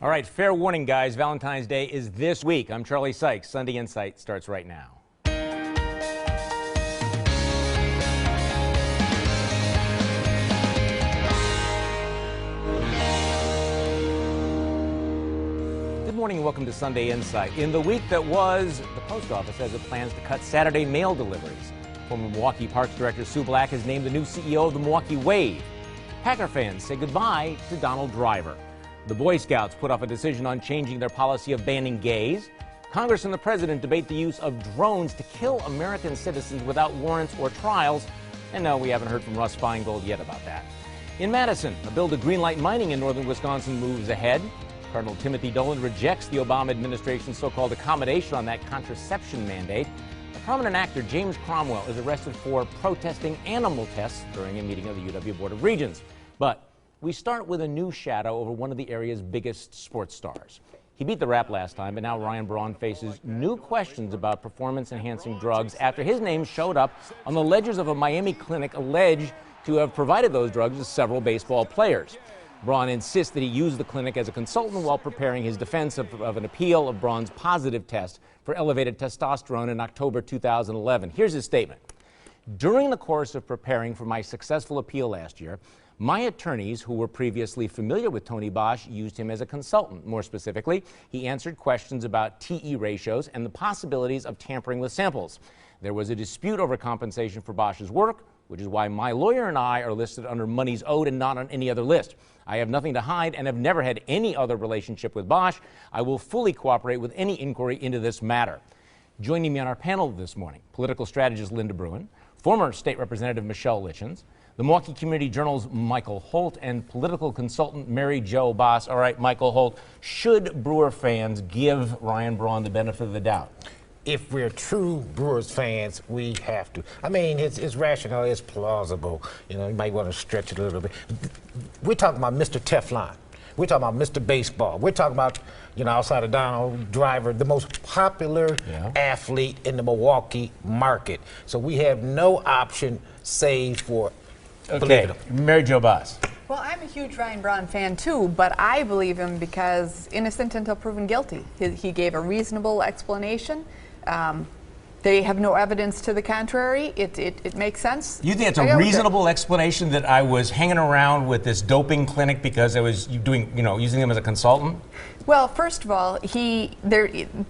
All right, fair warning, guys. Valentine's Day is this week. I'm Charlie Sykes. Sunday Insight starts right now. Good morning and welcome to Sunday Insight. In the week that was, the post office has plans to cut Saturday mail deliveries. Former Milwaukee Parks Director Sue Black has named the new CEO of the Milwaukee Wave. Packer fans say goodbye to Donald Driver. The Boy Scouts put off a decision on changing their policy of banning gays. Congress and the president debate the use of drones to kill American citizens without warrants or trials. And no, we haven't heard from Russ Feingold yet about that. In Madison, a bill to greenlight mining in northern Wisconsin moves ahead. Cardinal Timothy Dolan rejects the Obama administration's so-called accommodation on that contraception mandate. A prominent actor, James Cromwell, is arrested for protesting animal tests during a meeting of the UW Board of Regents. But we start with a new shadow over one of the area's biggest sports stars. He beat the rap last time, but now Ryan Braun faces new questions about performance-enhancing drugs after his name showed up on the ledgers of a Miami clinic alleged to have provided those drugs to several baseball players. Braun insists that he used the clinic as a consultant while preparing his defense of an appeal of Braun's positive test for elevated testosterone in October 2011. Here's his statement. During the course of preparing for my successful appeal last year, my attorneys, who were previously familiar with Tony Bosch, used him as a consultant. More specifically, he answered questions about TE ratios and the possibilities of tampering with samples. There was a dispute over compensation for Bosch's work, which is why my lawyer and I are listed under monies owed and not on any other list. I have nothing to hide and have never had any other relationship with Bosch. I will fully cooperate with any inquiry into this matter. Joining me on our panel this morning, political strategist Linda Bruin, former State Representative Michelle Litchens, the Milwaukee Community Journal's Michael Holt, and political consultant Mary Jo Boss. All right, Michael Holt, should Brewer fans give Ryan Braun the benefit of the doubt? If we're true Brewers fans, we have to. I mean, it's rational, it's plausible. You know, you might want to stretch it a little bit. We're talking about Mr. Teflon. We're talking about Mr. Baseball. We're talking about, you know, outside of Donald Driver, the most popular athlete in the Milwaukee market. So we have no option save for. Okay, Mary Jo Boss. Well, I'm a huge Ryan Braun fan too, but I believe him because innocent until proven guilty. He gave a reasonable explanation. They have no evidence to the contrary. It makes sense. You think it's a reasonable explanation that I was hanging around with this doping clinic because I was using them as a consultant? Well, first of all, they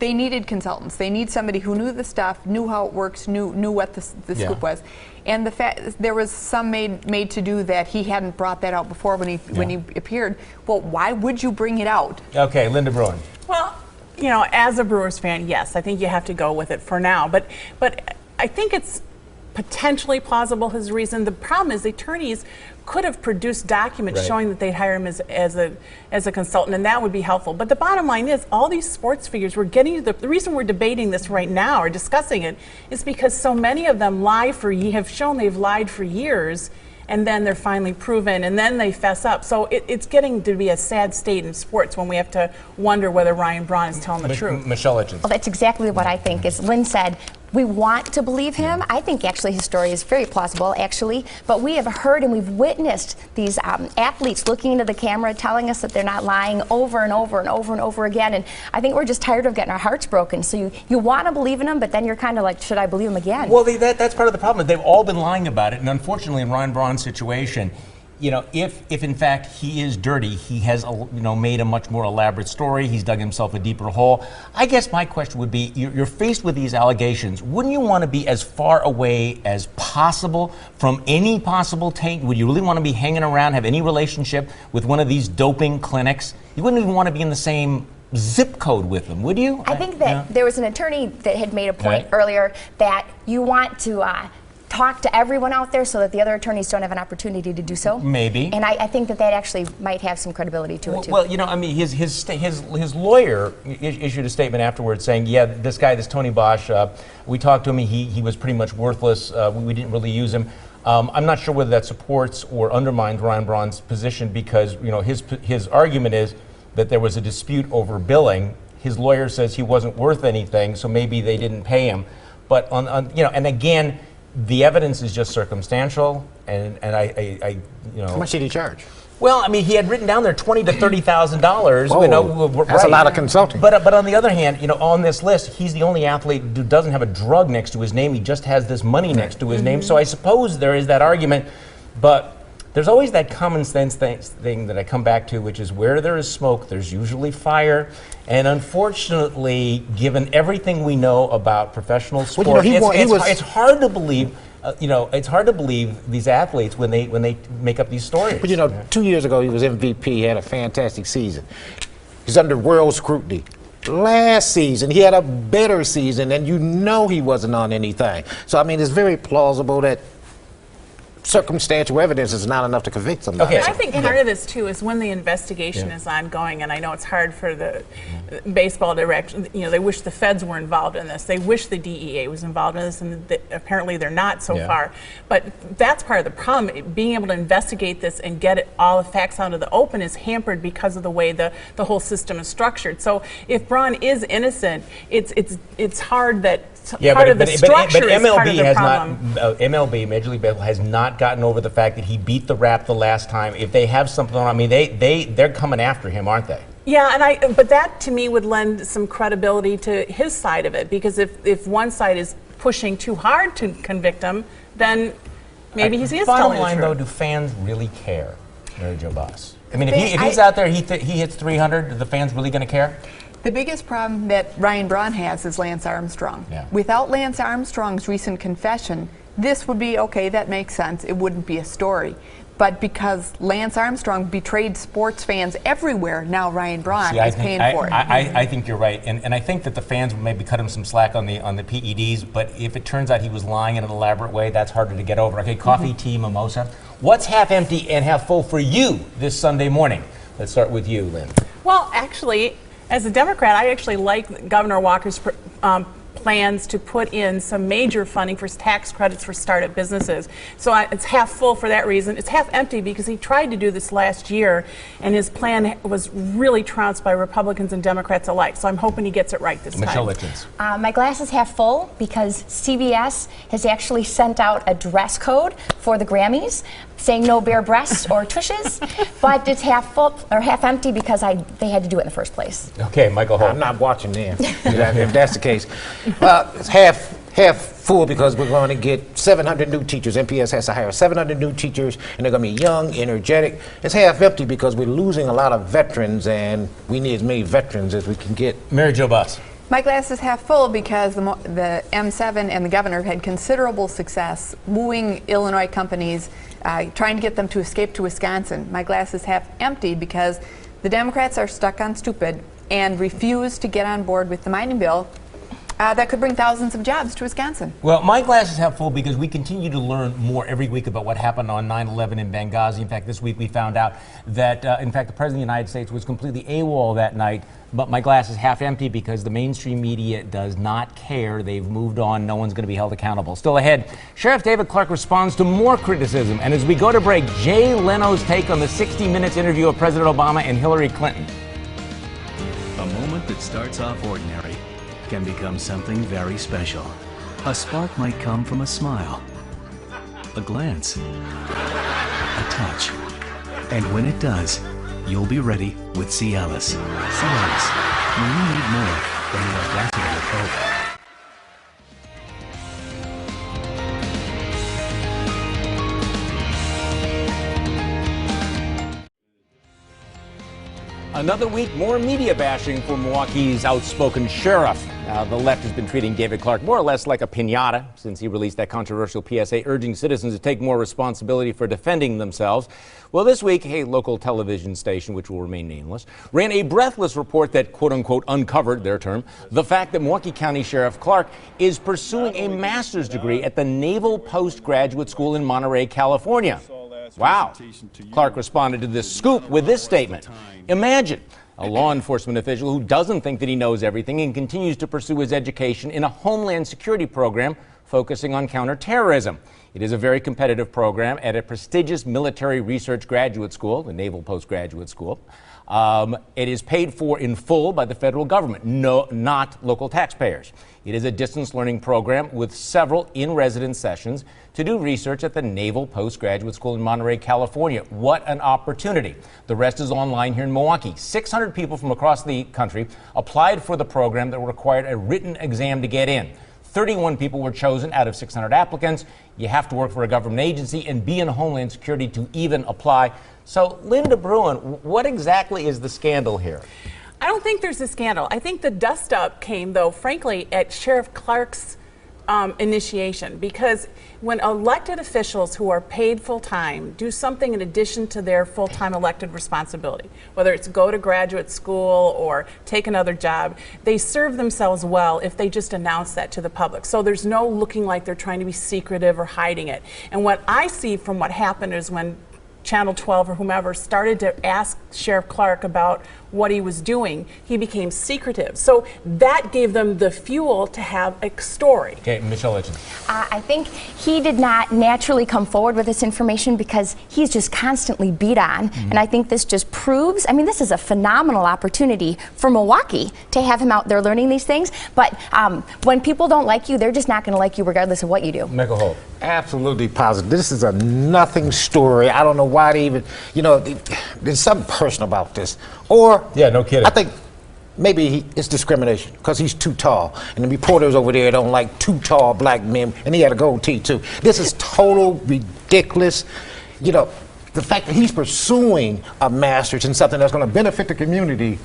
needed consultants. They need somebody who knew the stuff, knew how it works, knew what the scoop was. And the fact there was some made to do that he hadn't brought that out before when he appeared. Well, why would you bring it out? Okay, Linda Bruin. Well, you know, as a Brewers fan, yes, I think you have to go with it for now. But I think it's potentially plausible, his reason. The problem is the attorneys could have produced documents showing that they'd hire him as a consultant, and that would be helpful. But the bottom line is, all these sports figures, we're getting the reason we're debating this right now or discussing it is because so many of them have shown they've lied for years, and then they're finally proven, and then they fess up. So it's getting to be a sad state in sports when we have to wonder whether Ryan Braun is telling the truth. Michelle Litchens. Well, that's exactly what I think. As Lynn said, we want to believe him. I think actually his story is very plausible, actually. But we have heard and we've witnessed these athletes looking into the camera, telling us that they're not lying over and over and over and over again. And I think we're just tired of getting our hearts broken. So you want to believe in him, but then you're kind of like, should I believe him again? Well, that's part of the problem. They've all been lying about it. And unfortunately, in Ryan Braun's situation, you know, if in fact he is dirty, he has made a much more elaborate story. He's dug himself a deeper hole. I guess my question would be: you're faced with these allegations. Wouldn't you want to be as far away as possible from any possible taint? Would you really want to be hanging around, have any relationship with one of these doping clinics? You wouldn't even want to be in the same zip code with them, would you? I think that there was an attorney that had made a point earlier that you want to talk to everyone out there so that the other attorneys don't have an opportunity to do so. Maybe. And I think that actually might have some credibility to it too. Well, you know, I mean, his lawyer issued a statement afterwards saying, yeah, this Tony Bosch, we talked to him, he was pretty much worthless, we didn't really use him. I'm not sure whether that supports or undermines Ryan Braun's position because, you know, his argument is that there was a dispute over billing. His lawyer says he wasn't worth anything, so maybe they didn't pay him. But and again, the evidence is just circumstantial, and I How much did he charge? Well, I mean, he had written down there $20,000 to $30,000. You know, that's a lot of consulting. But on the other hand, you know, on this list, he's the only athlete who doesn't have a drug next to his name. He just has this money next to his name. So I suppose there is that argument, but there's always that common sense thing that I come back to, which is where there is smoke, there's usually fire. And unfortunately, given everything we know about professional sport, it's hard to believe. You know, it's hard to believe these athletes when they make up these stories. But you know, 2 years ago he was MVP, had a fantastic season. He's under world scrutiny. Last season he had a better season, and you know he wasn't on anything. So I mean, it's very plausible that circumstantial evidence is not enough to convict somebody. Okay. I think part of this too is when the investigation is ongoing, and I know it's hard for the baseball direction. You know, they wish the feds were involved in this. They wish the DEA was involved in this, and apparently they're not so far. But that's part of the problem. Being able to investigate this and get all the facts out of the open is hampered because of the way the whole system is structured. So if Braun is innocent, it's hard that. Part of the structure is part of the problem. MLB, Major League Baseball, has not gotten over the fact that he beat the rap the last time. If they have something on, I mean, they're coming after him, aren't they? Yeah, but that to me would lend some credibility to his side of it, because if one side is pushing too hard to convict him, then maybe he's telling the truth. Bottom line, though, do fans really care, Mary Jo Boss? I mean, if he's out there, he hits 300, are the fans really going to care? The biggest problem that Ryan Braun has is Lance Armstrong. Yeah. Without Lance Armstrong's recent confession, this would be, okay, that makes sense. It wouldn't be a story. But because Lance Armstrong betrayed sports fans everywhere, now Ryan Braun is paying for it. I think you're right. And I think that the fans would maybe cut him some slack on the PEDs, but if it turns out he was lying in an elaborate way, that's harder to get over. Okay, coffee, tea, mimosa. What's half empty and half full for you this Sunday morning? Let's start with you, Lynn. Well, actually, as a Democrat, I actually like Governor Walker's plans to put in some major funding for tax credits for startup businesses. So it's half full for that reason. It's half empty because he tried to do this last year, and his plan was really trounced by Republicans and Democrats alike. So I'm hoping he gets it right this Michelle time. Lichtens. My glass is half full because CBS has actually sent out a dress code for the Grammys saying no bare breasts or tushes, but it's half full or half empty because they had to do it in the first place. Okay, Michael Holt. I'm not watching them. If that's the case. Well, it's half full because we're going to get 700 new teachers. MPS has to hire 700 new teachers, and they're going to be young, energetic. It's half empty because we're losing a lot of veterans, and we need as many veterans as we can get. Mary Jo Boss. My glass is half full because the M7 and the governor had considerable success wooing Illinois companies, trying to get them to escape to Wisconsin. My glass is half empty because the Democrats are stuck on stupid and refuse to get on board with the mining bill that could bring thousands of jobs to Wisconsin. Well, my glass is half full because we continue to learn more every week about what happened on 9/11 in Benghazi. In fact, this week we found out that, in fact, the President of the United States was completely AWOL that night. But my glass is half empty because the mainstream media does not care. They've moved on. No one's going to be held accountable. Still ahead, Sheriff David Clarke responds to more criticism. And as we go to break, Jay Leno's take on the 60 Minutes interview of President Obama and Hillary Clinton. A moment that starts off ordinary can become something very special. A spark might come from a smile, a glance, a touch. And when it does, you'll be ready with Cialis. Cialis, when you need more than the audacity of hope. Another week, more media bashing for Milwaukee's outspoken sheriff. The left has been treating David Clarke more or less like a piñata since he released that controversial PSA urging citizens to take more responsibility for defending themselves. Well, this week, a local television station, which will remain nameless, ran a breathless report that, quote-unquote, uncovered, their term, the fact that Milwaukee County Sheriff Clarke is pursuing a master's degree at the Naval Postgraduate School in Monterey, California. Wow. Clarke responded to this scoop with this statement. Imagine a law enforcement official who doesn't think that he knows everything and continues to pursue his education in a homeland security program focusing on counterterrorism. It is a very competitive program at a prestigious military research graduate school, the Naval Postgraduate School. It is paid for in full by the federal government, not local taxpayers. It is a distance learning program with several in-residence sessions to do research at the Naval Postgraduate School in Monterey, California. What an opportunity. The rest is online here in Milwaukee. 600 people from across the country applied for the program that required a written exam to get in. 31 people were chosen out of 600 applicants. You have to work for a government agency and be in Homeland Security to even apply. So, Linda Braun, what exactly is the scandal here? I don't think there's a scandal. I think the dust-up came, though, frankly, at Sheriff Clarke's initiation, because when elected officials who are paid full-time do something in addition to their full-time elected responsibility, whether it's go to graduate school or take another job, they serve themselves well if they just announce that to the public. So there's no looking like they're trying to be secretive or hiding it. And what I see from what happened is when Channel 12 or whomever started to ask Sheriff Clarke about what he was doing, he became secretive. So that gave them the fuel to have a story. Okay, Michelle Legend. I think he did not naturally come forward with this information because he's just constantly beat on. And I think this just proves, I mean, this is a phenomenal opportunity for Milwaukee to have him out there learning these things. But when people don't like you, they're just not going to like you regardless of what you do. Michael Holt. Absolutely positive. This is a nothing story. I don't know why they even, you know, there's something personal about this. Or, yeah, no kidding. I think maybe it's discrimination because he's too tall. And the reporters over there don't like too tall black men. And he had a gold tee, too. This is total ridiculous. You know, the fact that he's pursuing a master's in something that's going to benefit the community.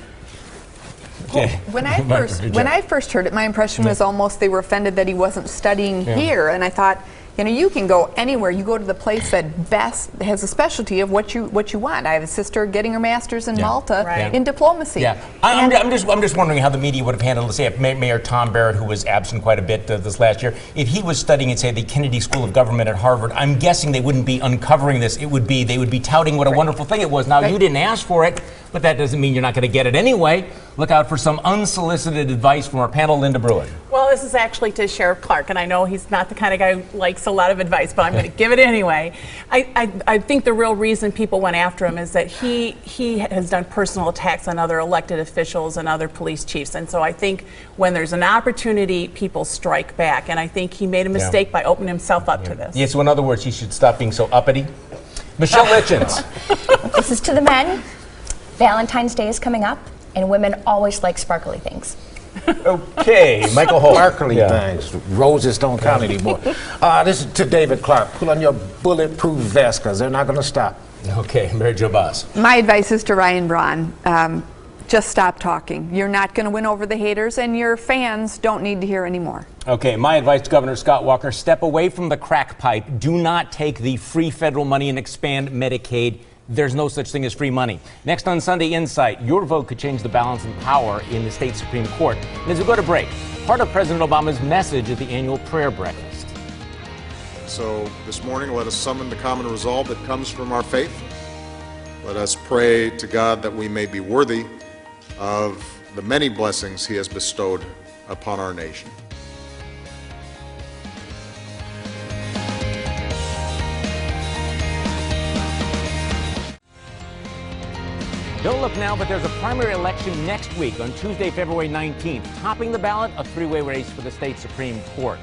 Well, when I first heard it, my impression was almost they were offended that he wasn't studying here, and I thought, you know, you can go anywhere. You go to the place that best has a specialty of what you want. I have a sister getting her master's in Malta in diplomacy. Yeah, I'm just wondering how the media would have handled this. Say, if Mayor Tom Barrett, who was absent quite a bit this last year, if he was studying at, say, the Kennedy School of Government at Harvard, I'm guessing they wouldn't be uncovering this. They would be touting what a wonderful thing it was. Now, you didn't ask for it, but that doesn't mean you're not going to get it anyway. Look out for some unsolicited advice from our panel, Linda Braun. Well, this is actually to Sheriff Clarke, and I know he's not the kind of guy who likes a lot of advice, but I'm going to give it anyway. I think the real reason people went after him is that he has done personal attacks on other elected officials and other police chiefs, and so I think when there's an opportunity, people strike back, and I think he made a mistake by opening himself up to this. Yeah, so in other words, he should stop being so uppity. Michelle Litchens. This is to the men. Valentine's Day is coming up, and women always like sparkly things. Okay, Michael Holt. Sparkly things. Roses don't count anymore. This is to David Clarke. Put on your bulletproof vest because they're not going to stop. Okay, Mary Jo Boss. My advice is to Ryan Braun. Just stop talking. You're not going to win over the haters, and your fans don't need to hear anymore. Okay, my advice to Governor Scott Walker, step away from the crack pipe. Do not take the free federal money and expand Medicaid. There's no such thing as free money. Next on Sunday Insight, your vote could change the balance in power in the state Supreme Court. And as we go to break, part of President Obama's message at the annual prayer breakfast. So this morning, let us summon the common resolve that comes from our faith. Let us pray to God that we may be worthy of the many blessings He has bestowed upon our nation. Don't look now, but there's a primary election next week on Tuesday, February 19th. Topping the ballot, a three-way race for the state Supreme Court.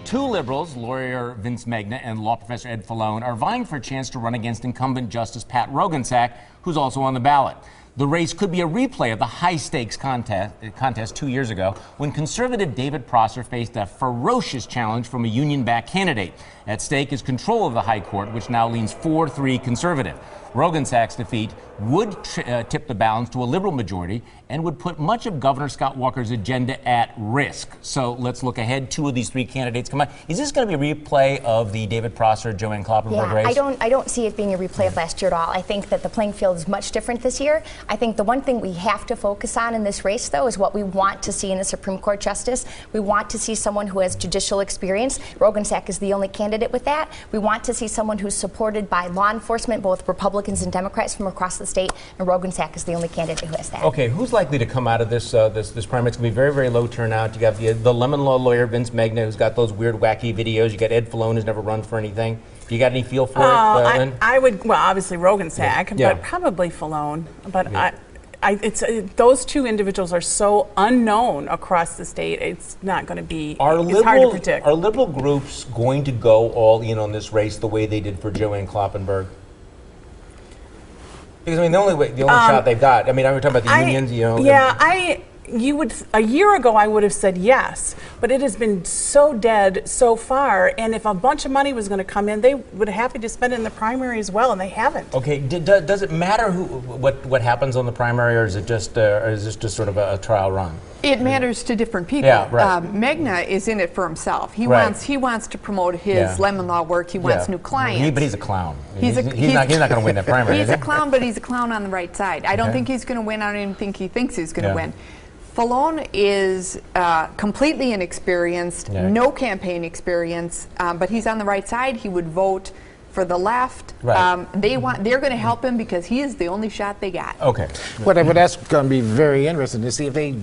Two liberals, lawyer Vince Megna and law professor Ed Falone, are vying for a chance to run against incumbent Justice Pat Roggensack, who's also on the ballot. The race could be a replay of the high-stakes contest 2 years ago when conservative David Prosser faced a ferocious challenge from a union-backed candidate. At stake is control of the High Court, which now leans 4-3 conservative. Roggensack's defeat would tip the balance to a liberal majority and would put much of Governor Scott Walker's agenda at risk. So let's look ahead. Two of these three candidates come out. Is this going to be a replay of the David Prosser, Joanne Kloppenburg race? I don't see it being a replay of last year at all. I think that the playing field is much different this year. I think the one thing we have to focus on in this race, though, is what we want to see in a Supreme Court justice. We want to see someone who has judicial experience. Roggensack is the only candidate with that. We want to see someone who's supported by law enforcement, both Republicans and Democrats from across the state, and Roggensack is the only candidate who has that. Okay, who's likely to come out of this this primary? It's going to be very, very low turnout. You got the lemon law lawyer Vince Megna, who's got those weird, wacky videos. You got Ed Falone, who's never run for anything. You got any feel for it, Lynn? I would, well, obviously Roggensack, but probably Falone. But those two individuals are so unknown across the state. It's not going to be. It's hard to predict. Are liberal groups going to go all in on this race the way they did for Joanne Kloppenburg? Because I mean, the only shot they've got. I mean, I'm talking about the unions. A year ago I would have said yes, but it has been so dead so far, and if a bunch of money was going to come in, they would have happy to spend it in the primary as well, and they haven't. Okay, does it matter what happens on the primary, or is it just is this just sort of a trial run? It matters to different people. Yeah, right. Magna is in it for himself. He Right. wants to promote his lemon law work. He wants new clients. But he's a clown. He's not going to win that primary. He's a clown, but he's a clown on the right side. I don't think he's going to win. I don't even think he thinks he's going to win. Fallon is completely inexperienced, no campaign experience, but he's on the right side. He would vote for the left. Right. They're going to help him because he is the only shot they got. Okay. Whatever, that's going to be very interesting to see if they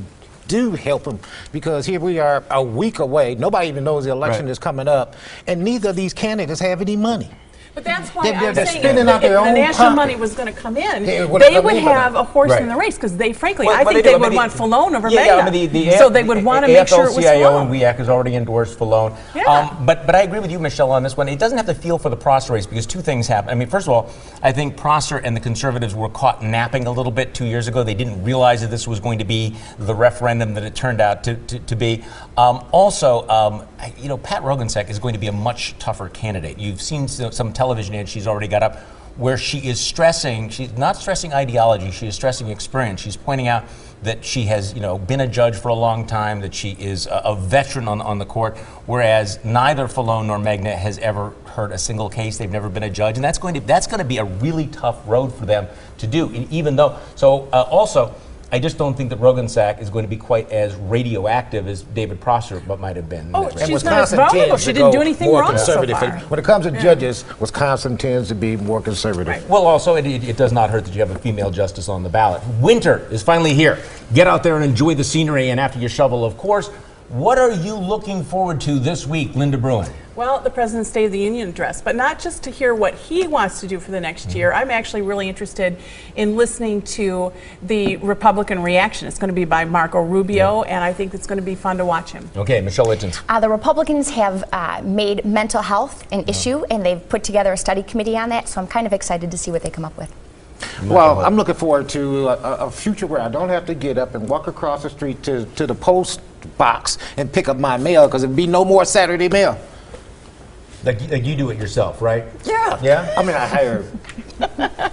do help him, because here we are a week away. Nobody even knows the election is coming up, and neither of these candidates have any money. But that's why I'm they're saying spending out if their the own national pocket. money was going to come in, They they would would have a horse in the race, because they, frankly, I think they would want Fallon over Magna. So they would want to make sure it was AFL-CIO Fallon. and WEAC has already endorsed Fallon. Yeah. But I agree with you, Michelle, on this one. It doesn't have to feel for the Prosser race, because two things happen. I mean, first of all, I think Prosser and the Conservatives were caught napping a little bit 2 years ago. They didn't realize that this was going to be the referendum that it turned out to be. Also, Pat Roggensack is going to be a much tougher candidate. You've seen some television ads she's already got up where she is stressing, she's not stressing ideology, she is stressing experience. She's pointing out that she has, been a judge for a long time, that she is a veteran on the court, whereas neither Fallon nor Magna has ever heard a single case. They've never been a judge, and that's going to be a really tough road for them to do. And even though, also, I just don't think that Roggensack is going to be quite as radioactive as David Prosser might have been. Oh, And she's not as vulnerable. She didn't do anything more wrong so conservative. far. When it comes to judges, Wisconsin tends to be more conservative. Right. Well, also, it does not hurt that you have a female justice on the ballot. Winter is finally here. Get out there and enjoy the scenery, and after you shovel, of course. What are you looking forward to this week, Linda Bruin? Well, the President's State of the Union address, but not just to hear what he wants to do for the next year. I'm actually really interested in listening to the Republican reaction. It's going to be by Marco Rubio, and I think it's going to be fun to watch him. Okay, Michelle Littens. The Republicans have made mental health an issue, and they've put together a study committee on that, so I'm kind of excited to see what they come up with. Well, I'm looking forward to a future where I don't have to get up and walk across the street to the post box and pick up my mail, because there'd be no more Saturday mail. Like you do it yourself, right? Yeah. Yeah? I mean, I hire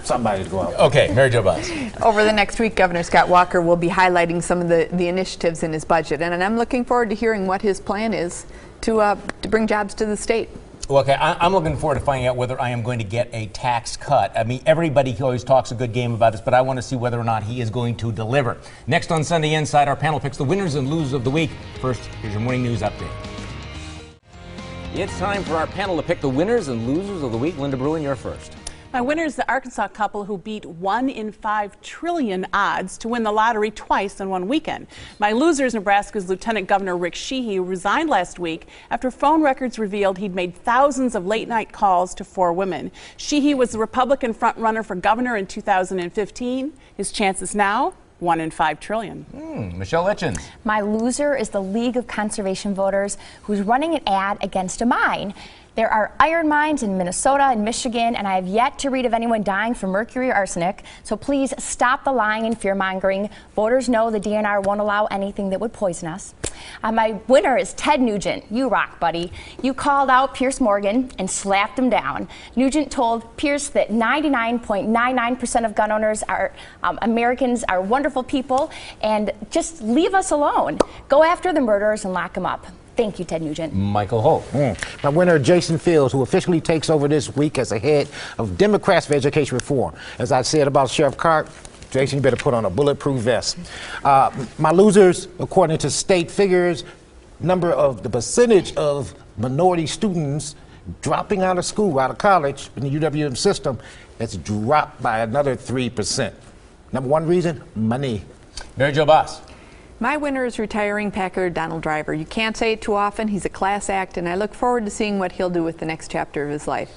somebody to go out. Okay, Mary Jo Bus. Over the next week, Governor Scott Walker will be highlighting some of the initiatives in his budget, and I'm looking forward to hearing what his plan is to bring jobs to the state. Well, okay, I'm looking forward to finding out whether I am going to get a tax cut. I mean, everybody always talks a good game about this, but I want to see whether or not he is going to deliver. Next on Sunday Inside, our panel picks the winners and losers of the week. First, here's your morning news update. It's time for our panel to pick the winners and losers of the week. Linda Bruin, you're first. My winner is the Arkansas couple who beat 1 in 5 trillion odds to win the lottery twice in one weekend. My loser is Nebraska's Lieutenant Governor Rick Sheehy, who resigned last week after phone records revealed he'd made thousands of late-night calls to 4 women. Sheehy was the Republican frontrunner for governor in 2015. His chances now, 1 in 5 trillion. Michelle Littens. My loser is the League of Conservation Voters, who's running an ad against a mine. There are iron mines in Minnesota and Michigan, and I have yet to read of anyone dying from mercury or arsenic. So please stop the lying and fear-mongering. Voters know the DNR won't allow anything that would poison us. My winner is Ted Nugent. You rock, buddy. You called out Pierce Morgan and slapped him down. Nugent told Pierce that 99.99% of gun owners are Americans are wonderful people, and just leave us alone. Go after the murderers and lock them up. Thank you, Ted Nugent. Michael Holt. My winner, Jason Fields, who officially takes over this week as the head of Democrats for Education Reform. As I said about Sheriff Clarke, Jason, you better put on a bulletproof vest. My losers, according to state figures, the percentage of minority students dropping out of school, out of college in the UWM system, has dropped by another 3%. Number one reason, money. Mary Jo Bus. My winner is retiring Packer Donald Driver. You can't say it too often. He's a class act, and I look forward to seeing what he'll do with the next chapter of his life.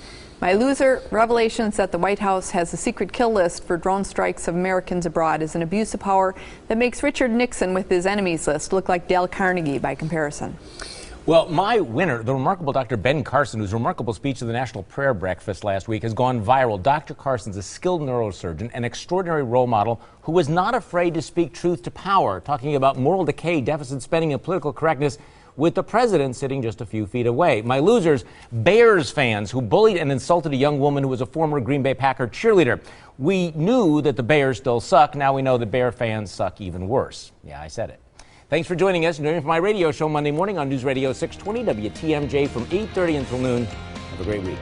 My loser, revelations that the White House has a secret kill list for drone strikes of Americans abroad is an abuse of power that makes Richard Nixon with his enemies list look like Dale Carnegie by comparison. Well, my winner, the remarkable Dr. Ben Carson, whose remarkable speech at the National Prayer Breakfast last week has gone viral. Dr. Carson's a skilled neurosurgeon, an extraordinary role model who was not afraid to speak truth to power, talking about moral decay, deficit spending, and political correctness with the president sitting just a few feet away. My losers, Bears fans who bullied and insulted a young woman who was a former Green Bay Packer cheerleader. We knew that the Bears still suck. Now we know that Bear fans suck even worse. Yeah, I said it. Thanks for joining us and joining me for my radio show Monday morning on News Radio 620 WTMJ from 8:30 until noon. Have a great week.